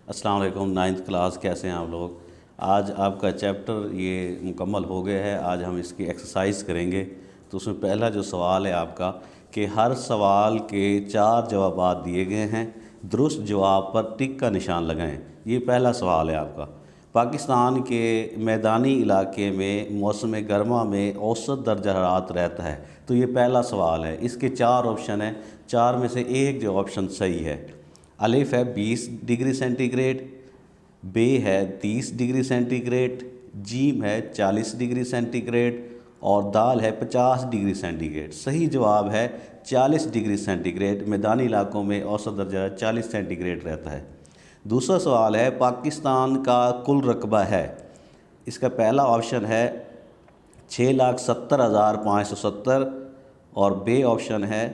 السلام علیکم، 9th class, کیسے ہیں آپ لوگ؟ آج آپ کا چیپٹر یہ مکمل ہو گیا ہے۔ آج ہم اس کی ایکسرسائز کریں گے۔ تو اس میں پہلا جو سوال ہے آپ کا کہ ہر سوال کے 4 جوابات دیے گئے ہیں، درست جواب پر ٹک کا نشان لگائیں۔ یہ پہلا سوال ہے آپ کا۔ پاکستان کے میدانی علاقے میں موسم گرما میں اوسط درجہ حرارت رہتا ہے۔ تو یہ پہلا سوال ہے۔ اس کے 4 آپشن ہیں، 4 میں سے ایک جو آپشن صحیح ہے۔ الف ہے 20 ڈگری سینٹی گریڈ، بے ہے 30 ڈگری سینٹی گریڈ، جیم ہے 40 ڈگری سینٹی گریڈ اور دال ہے 50 ڈگری سینٹی گریڈ۔ صحیح جواب ہے 40 ڈگری سینٹی گریڈ۔ میدانی علاقوں میں اوسط درجہ 40 سینٹی گریڈ رہتا ہے۔ دوسرا سوال ہے پاکستان کا کل رقبہ ہے۔ اس کا پہلا آپشن ہے 6,70,570 اور بے آپشن ہے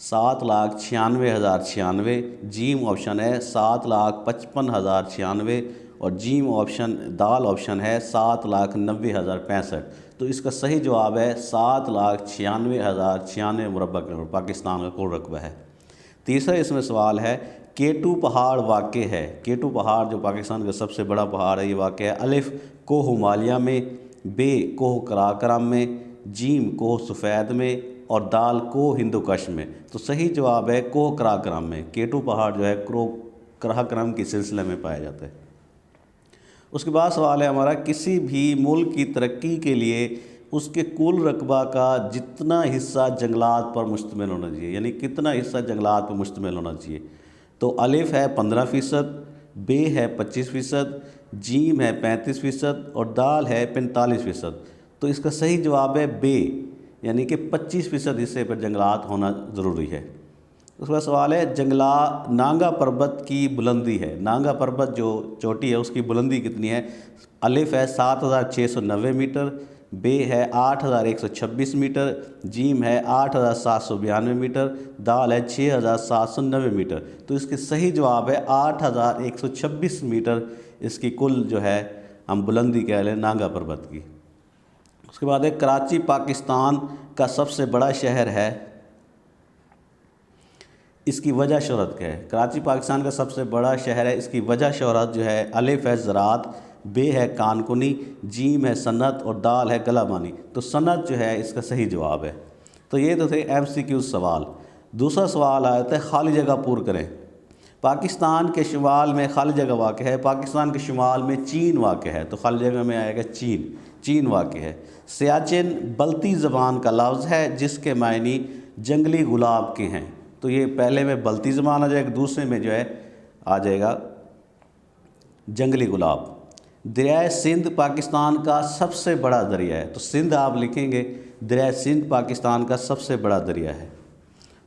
7,96,096، جیم آپشن ہے 7,55,096 اور جیم آپشن دال آپشن ہے 7,90,065۔ تو اس کا صحیح جواب ہے 7,96,096 مربع کلومیٹر پاکستان کا کل رقبہ ہے۔ تیسرا اس میں سوال ہے کیٹو پہاڑ واقع ہے۔ کیٹو پہاڑ جو پاکستان کا سب سے بڑا پہاڑ ہے، یہ واقع ہے الف کوہ ہمالیہ میں، بے کوہ قراقرم میں، جیم کوہ سفید میں اور دال کوہ ہندوکش میں۔ تو صحیح جواب ہے کوہ قراقرم میں۔ کیٹو پہاڑ جو ہے قراقرم کے سلسلے میں پایا جاتا ہے۔ اس کے بعد سوال ہے ہمارا کسی بھی ملک کی ترقی کے لیے اس کے کل رقبہ کا جتنا حصہ جنگلات پر مشتمل ہونا چاہیے، یعنی کتنا حصہ جنگلات پر مشتمل ہونا چاہیے۔ تو الف ہے 15%، بے ہے 25%، جیم ہے 35% اور دال ہے 45%۔ تو اس کا صحیح جواب ہے بے، یعنی کہ 25% حصے پر جنگلات ہونا ضروری ہے۔ اس کا سوال ہے نانگا پربت کی بلندی ہے۔ نانگا پربت جو چوٹی ہے اس کی بلندی کتنی ہے؟ الف ہے 7,690 میٹر، بے ہے 8,126 میٹر، جیم ہے 8,792 میٹر، دال ہے 6,790 میٹر۔ تو اس کے صحیح جواب ہے 8,126 میٹر اس کی کل جو ہے ہم بلندی کہہ لیں نانگا پربت کی۔ اس کے بعد ہے کراچی پاکستان کا سب سے بڑا شہر ہے، اس کی وجہ شہرت کیا ہے؟ کراچی پاکستان کا سب سے بڑا شہر ہے، اس کی وجہ شہرت جو ہے الف ہے زراعت، بے ہے کان کنی، جیم ہے صنعت اور دال ہے گلہ بانی۔ تو صنعت جو ہے اس کا صحیح جواب ہے۔ تو یہ تو تھے MCQ سوال۔ دوسرا سوال آیا تھا خالی جگہ پور کریں۔ پاکستان کے شمال میں خالی جگہ واقع ہے، پاکستان کے شمال میں چین واقع ہے، تو خالی جگہ میں آئے گا چین واقع ہے۔ سیاچن بلتی زبان کا لفظ ہے جس کے معنی جنگلی گلاب کے ہیں۔ تو یہ پہلے میں بلتی زبان آ جائے گا، دوسرے میں جو ہے آ جائے گا جنگلی گلاب۔ دریائے سندھ پاکستان کا سب سے بڑا دریا ہے، تو سندھ آپ لکھیں گے، دریائے سندھ پاکستان کا سب سے بڑا دریا ہے۔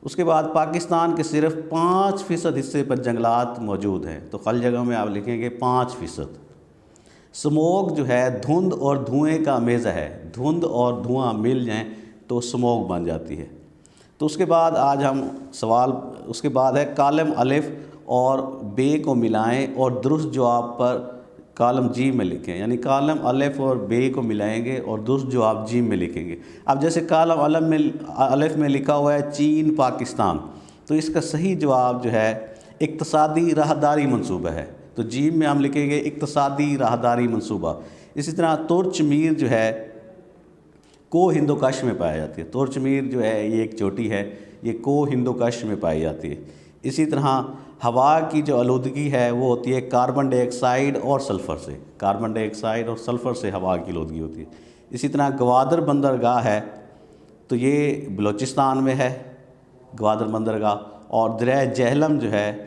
اس کے بعد پاکستان کے صرف 5% حصے پر جنگلات موجود ہیں، تو خالی جگہ میں آپ لکھیں گے 5%۔ سموگ جو ہے دھند اور دھوئیں کا میزہ ہے، دھند اور دھواں مل جائیں تو سموگ بن جاتی ہے۔ تو اس کے بعد آج ہم سوال اس کے بعد ہے کالم الف اور بے کو ملائیں اور درست جواب پر کالم جی میں لکھیں، یعنی کالم الف اور بے کو ملائیں گے اور درست جواب جی میں لکھیں گے۔ اب جیسے کالم الف میں لکھا ہوا ہے چین پاکستان، تو اس کا صحیح جواب جو ہے اقتصادی راہداری منصوبہ ہے، تو جیم میں ہم لکھیں گے اقتصادی راہداری منصوبہ۔ اسی طرح ترچ میر جو ہے کوہ ہندوکش میں پائی جاتی ہے، ترچ میر جو ہے یہ ایک چوٹی ہے، یہ کوہ ہندوکش میں پائی جاتی ہے۔ اسی طرح ہوا کی جو آلودگی ہے وہ ہوتی ہے کاربن ڈائی آکسائڈ اور سلفر سے، کاربن ڈائی آکسائڈ اور سلفر سے ہوا کی آلودگی ہوتی ہے۔ اسی طرح گوادر بندرگاہ ہے، تو یہ بلوچستان میں ہے گوادر بندرگاہ۔ اور دریائے جہلم جو ہے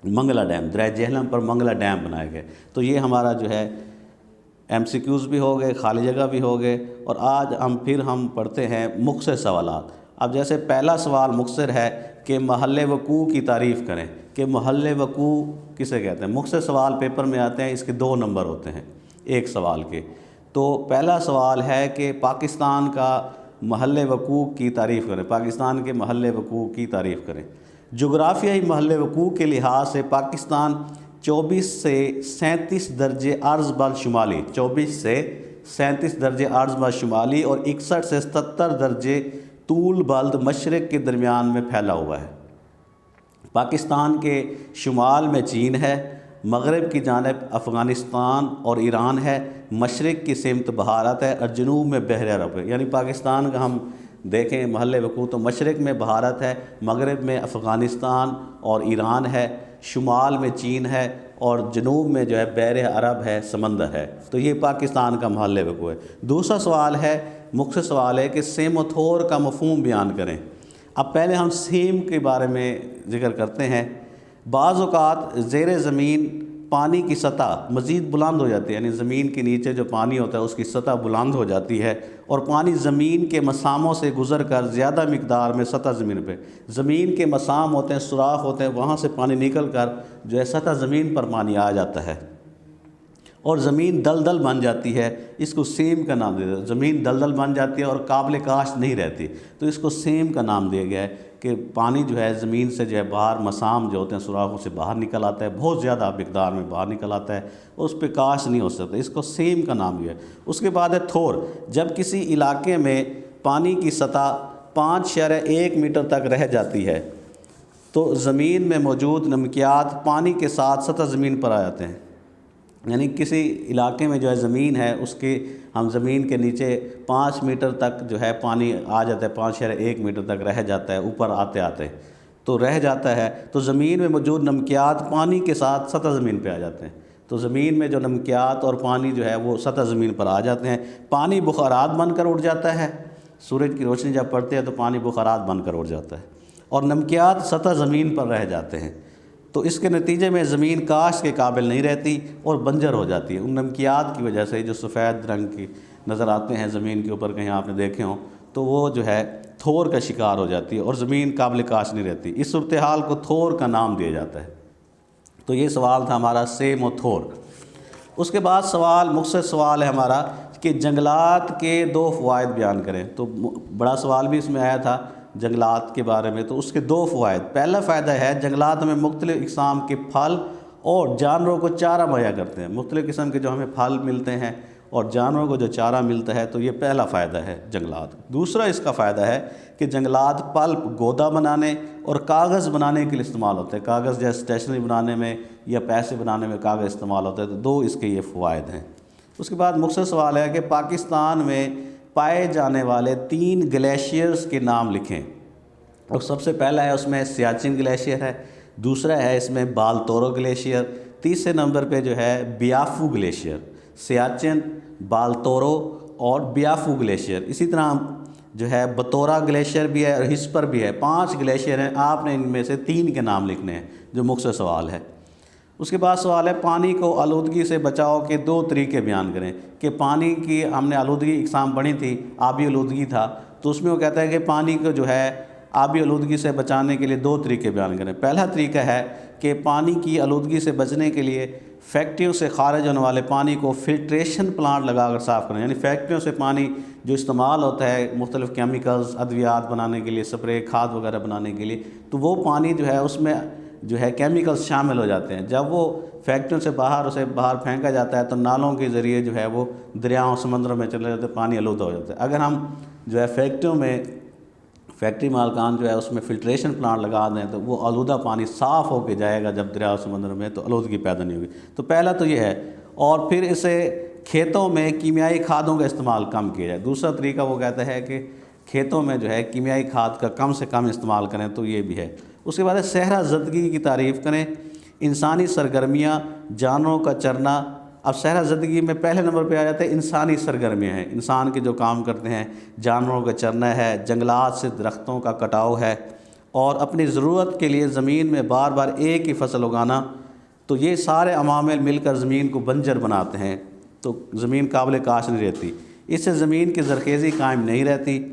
منگلا ڈیم، دریائے جہلم پر منگلا ڈیم بنایا گیا۔ تو یہ ہمارا جو ہے MCQs بھی ہو گئے، خالی جگہ بھی ہو گئے۔ اور آج ہم پڑھتے ہیں مختصر سوالات۔ اب جیسے پہلا سوال مختصر ہے کہ محل وقوع کی تعریف کریں، کہ محل وقوع کسے کہتے ہیں؟ مختصر سوال پیپر میں آتے ہیں، اس کے 2 نمبر ہوتے ہیں ایک سوال کے۔ تو پہلا سوال ہے کہ پاکستان کا محل وقوع کی تعریف کریں، پاکستان کے محل وقوع کی تعریف کریں۔ جغرافیائی محل وقوع کے لحاظ سے پاکستان 24 سے 37 درجے عرض بر شمالی، 24 سے 37 درجے عرض بر شمالی اور 61 سے 77 درجے طول بلد مشرق کے درمیان میں پھیلا ہوا ہے۔ پاکستان کے شمال میں چین ہے، مغرب کی جانب افغانستان اور ایران ہے، مشرق کی سمت بھارت ہے اور جنوب میں بحر عرب ہے۔ یعنی پاکستان کا ہم دیکھیں محل وقوع تو مشرق میں بھارت ہے، مغرب میں افغانستان اور ایران ہے، شمال میں چین ہے اور جنوب میں جو ہے بحر عرب ہے، سمندر ہے۔ تو یہ پاکستان کا محل وقوع ہے۔ دوسرا سوال ہے، مختصر سوال ہے کہ سیم و تھور کا مفہوم بیان کریں۔ اب پہلے ہم سیم کے بارے میں ذکر کرتے ہیں۔ بعض اوقات زیر زمین پانی کی سطح مزید بلند ہو جاتی ہے، یعنی زمین کے نیچے جو پانی ہوتا ہے اس کی سطح بلند ہو جاتی ہے اور پانی زمین کے مساموں سے گزر کر زیادہ مقدار میں سطح زمین پہ، زمین کے مسام ہوتے ہیں، سوراخ ہوتے ہیں، وہاں سے پانی نکل کر جو ہے سطح زمین پر پانی آ جاتا ہے اور زمین دلدل بن جاتی ہے۔ اس کو سیم کا نام دیا گیا۔ زمین دلدل بن جاتی ہے اور قابل کاشت نہیں رہتی، تو اس کو سیم کا نام دیا گیا ہے کہ پانی جو ہے زمین سے جو ہے باہر مسام جو ہوتے ہیں سوراخوں سے باہر نکل آتا ہے، بہت زیادہ مقدار میں باہر نکل آتا ہے، اس پہ کاشت نہیں ہو سکتا، اس کو سیم کا نام دیا ہے۔ اس کے بعد ہے تھور۔ جب کسی علاقے میں پانی کی سطح 5.1 میٹر تک رہ جاتی ہے تو زمین میں موجود نمکیات پانی کے ساتھ سطح زمین پر آ جاتے ہیں۔ یعنی کسی علاقے میں جو ہے زمین ہے اس کے ہم زمین کے نیچے 5 میٹر تک جو ہے پانی آ جاتا ہے، 5.1 میٹر تک رہ جاتا ہے، اوپر آتے آتے تو رہ جاتا ہے، تو زمین میں موجود نمکیات پانی کے ساتھ سطح زمین پہ آ جاتے ہیں۔ تو زمین میں جو نمکیات اور پانی جو ہے وہ سطح زمین پر آ جاتے ہیں۔ پانی بخارات بن کر اڑ جاتا ہے، سورج کی روشنی جب پڑتی ہے تو پانی بخارات بن کر اڑ جاتا ہے اور نمکیات سطح زمین پر رہ جاتے ہیں۔ تو اس کے نتیجے میں زمین کاشت کے قابل نہیں رہتی اور بنجر ہو جاتی ہے۔ ان نمکیات کی وجہ سے جو سفید رنگ کی نظر آتے ہیں زمین کے اوپر، کہیں آپ نے دیکھے ہوں، تو وہ جو ہے تھور کا شکار ہو جاتی ہے اور زمین قابل کاشت نہیں رہتی۔ اس صورتحال کو تھور کا نام دیا جاتا ہے۔ تو یہ سوال تھا ہمارا سیم و تھور۔ اس کے بعد سوال، مختصر سوال ہے ہمارا کہ جنگلات کے 2 فوائد بیان کریں۔ تو بڑا سوال بھی اس میں آیا تھا جنگلات کے بارے میں، تو اس کے 2 فوائد۔ پہلا فائدہ ہے جنگلات میں مختلف اقسام کے پھل اور جانوروں کو چارہ مہیا کرتے ہیں۔ مختلف قسم کے جو ہمیں پھل ملتے ہیں اور جانوروں کو جو چارہ ملتا ہے، تو یہ پہلا فائدہ ہے جنگلات۔ دوسرا اس کا فائدہ ہے کہ جنگلات پلپ گودا بنانے اور کاغذ بنانے کے لیے استعمال ہوتے ہیں۔ کاغذ جیسے اسٹیشنری بنانے میں یا پیسے بنانے میں کاغذ استعمال ہوتا ہے، تو 2 اس کے یہ فوائد ہیں۔ اس کے بعد مختصر سوال ہے کہ پاکستان میں پائے جانے والے 3 گلیشیئرز کے نام لکھیں۔ اور سب سے پہلا ہے اس میں سیاچن گلیشیئر ہے، دوسرا ہے اس میں بالتورو گلیشیئر، تیسرے نمبر پہ جو ہے بیافو گلیشیئر۔ سیاچن، بالتورو اور بیافو گلیشیئر۔ اسی طرح جو ہے بطورا گلیشیئر بھی ہے اور ہسپر بھی ہے۔ 5 گلیشیئر ہیں، آپ نے ان میں سے 3 کے نام لکھنے ہیں، جو مختصر سوال ہے۔ اس کے بعد سوال ہے پانی کو آلودگی سے بچاؤ کے 2 طریقے بیان کریں۔ کہ پانی کی ہم نے آلودگی اقسام پڑھی تھی، آبی آلودگی تھا، تو اس میں وہ کہتا ہے کہ پانی کو جو ہے آبی آلودگی سے بچانے کے لیے 2 طریقے بیان کریں۔ پہلا طریقہ ہے کہ پانی کی آلودگی سے بچنے کے لیے فیکٹریوں سے خارج ہونے والے پانی کو فلٹریشن پلانٹ لگا کر صاف کریں۔ یعنی فیکٹریوں سے پانی جو استعمال ہوتا ہے مختلف کیمیکلز، ادویات بنانے کے لیے، سپرے کھاد وغیرہ بنانے کے لیے، تو وہ پانی جو ہے اس میں جو ہے کیمیکلز شامل ہو جاتے ہیں۔ جب وہ فیکٹریوں سے اسے باہر پھینکا جاتا ہے تو نالوں کے ذریعے جو ہے وہ دریاؤں سمندروں میں چلے جاتے ہیں، پانی آلودہ ہو جاتا ہے۔ اگر ہم جو ہے فیکٹریوں میں فیکٹری مالکان جو ہے اس میں فلٹریشن پلانٹ لگا دیں تو وہ آلودہ پانی صاف ہو کے جائے گا جب دریا سمندر میں، تو آلودگی پیدا نہیں ہوگی۔ تو پہلا تو یہ ہے، اور پھر اسے کھیتوں میں کیمیائی کھادوں کا استعمال کم کیا جائے۔ دوسرا طریقہ وہ کہتا ہے کہ کھیتوں میں جو ہے کیمیائی کھاد کا کم سے کم استعمال کریں، تو یہ بھی ہے۔ اس کے بعد صحرا زدگی کی تعریف کریں۔ انسانی سرگرمیاں، جانوروں کا چرنا۔ اب صحرا زدگی میں پہلے نمبر پہ آ جاتے ہیں انسانی سرگرمیاں ہیں، انسان کے جو کام کرتے ہیں، جانوروں کا چرنا ہے، جنگلات سے درختوں کا کٹاؤ ہے، اور اپنی ضرورت کے لیے زمین میں بار بار ایک ہی فصل اگانا۔ تو یہ سارے عوامل مل کر زمین کو بنجر بناتے ہیں، تو زمین قابل کاشت نہیں رہتی۔ اس سے زمین کی زرخیزی قائم نہیں رہتی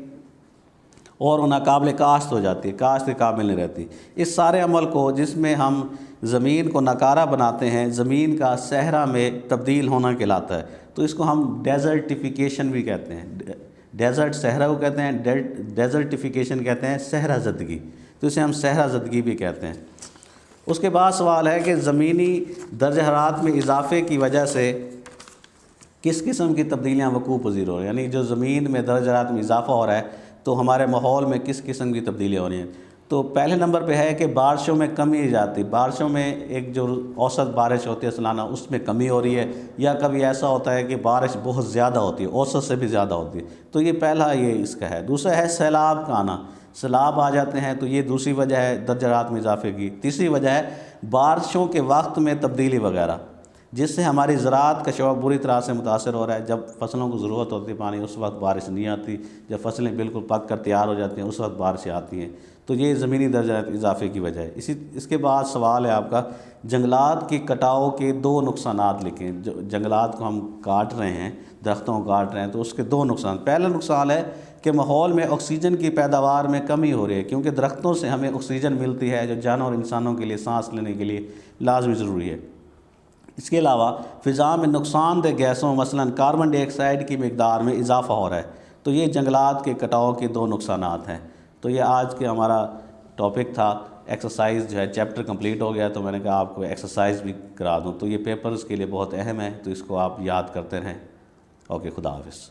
اور وہ ناقابل کاشت ہو جاتی ہے، کاشت کے قابل نہیں رہتی۔ اس سارے عمل کو جس میں ہم زمین کو ناکارہ بناتے ہیں، زمین کا صحرا میں تبدیل ہونا کہلاتا ہے۔ تو اس کو ہم ڈیزرٹیفیکیشن بھی کہتے ہیں۔ ڈیزرٹ صحرا کو کہتے ہیں، ڈیزرٹیفیکیشن کہتے ہیں صحرا زدگی، تو اسے ہم صحرا زدگی بھی کہتے ہیں۔ اس کے بعد سوال ہے کہ زمینی درجہ حرارت میں اضافے کی وجہ سے کس قسم کی تبدیلیاں وقوع پذیر ہو رہی ہیں، یعنی جو زمین میں درجہ حرارت میں اضافہ ہو رہا ہے تو ہمارے ماحول میں کس قسم کی تبدیلیاں ہو رہی ہیں۔ تو پہلے نمبر پہ ہے کہ بارشوں میں کمی جاتی، بارشوں میں ایک جو اوسط بارش ہوتی ہے سالانہ اس میں کمی ہو رہی ہے، یا کبھی ایسا ہوتا ہے کہ بارش بہت زیادہ ہوتی ہے، اوسط سے بھی زیادہ ہوتی ہے، تو یہ پہلا یہ اس کا ہے۔ دوسرا ہے سیلاب کا آنا، سیلاب آ جاتے ہیں تو یہ دوسری وجہ ہے درجہ حرارت میں اضافے کی۔ تیسری وجہ ہے بارشوں کے وقت میں تبدیلی وغیرہ، جس سے ہماری زراعت کا شعبہ بری طرح سے متاثر ہو رہا ہے۔ جب فصلوں کو ضرورت ہوتی ہے پانی اس وقت بارش نہیں آتی، جب فصلیں بالکل پک کر تیار ہو جاتی ہیں اس وقت بارشیں آتی ہیں، تو یہ زمینی درجہ اضافے کی وجہ ہے۔ اس کے بعد سوال ہے آپ کا، جنگلات کے کٹاؤ کے 2 نقصانات لکھیں۔ جو جنگلات کو ہم کاٹ رہے ہیں، درختوں کو کاٹ رہے ہیں، تو اس کے 2 نقصان۔ پہلا نقصان ہے کہ ماحول میں آکسیجن کی پیداوار میں کمی ہو رہی ہے، کیونکہ درختوں سے ہمیں آکسیجن ملتی ہے جو جانور اور انسانوں کے لیے سانس لینے کے لیے لازمی ضروری ہے۔ اس کے علاوہ فضا میں نقصان دہ گیسوں مثلا کاربن ڈائی آکسائڈ کی مقدار میں اضافہ ہو رہا ہے، تو یہ جنگلات کے کٹاؤ کے 2 نقصانات ہیں۔ تو یہ آج کے ہمارا ٹاپک تھا۔ ایکسرسائز جو ہے چیپٹر کمپلیٹ ہو گیا، تو میں نے کہا آپ کو ایکسرسائز بھی کرا دوں، تو یہ پیپرز کے لیے بہت اہم ہے، تو اس کو آپ یاد کرتے رہیں۔ اوکے، خدا حافظ۔